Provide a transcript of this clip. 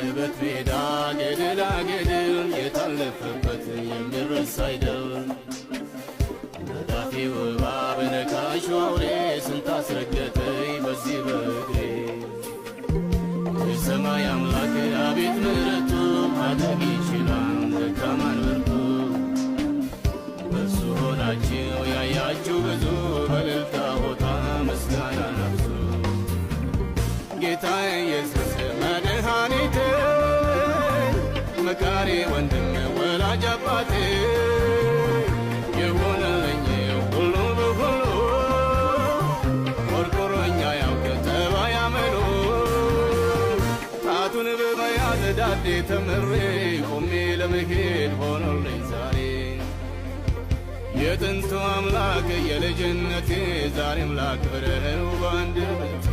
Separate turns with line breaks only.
አቀበት ሜዳ ገደላ ገደል የታለፈበት የሚረሳ አይደል። ነዳፊ እባብ ነካሽ አውሬ ስንት አስረገጠኝ በዚህ በእግሬ። የሰማይ አምላክ አቤት ምሕረቱ ማድረግ ይችላል ደካማን በርቱ። በሱ ሆናችሁ ያያችሁ ብዙ በእልልታ ሆታ ምስጋና ነፍሱ። ጌታዬ ኢየሱስ መድኃኒቴ መካሪ ወንድም ወላጅ አባቴ የሆነልኝ ሁሉ በሁሉ ቆርቆሮኛ ያውቅ ጠባይ አመሉ። ጣቱን በመያዝ ዳዴ ተምሬ ቆሜ ለመሄድ ሆኖልኝ ዛሬ። የጥንቱ አምላክ የልጅነቴ ዛሬም ላክብረው በአንደበቴ።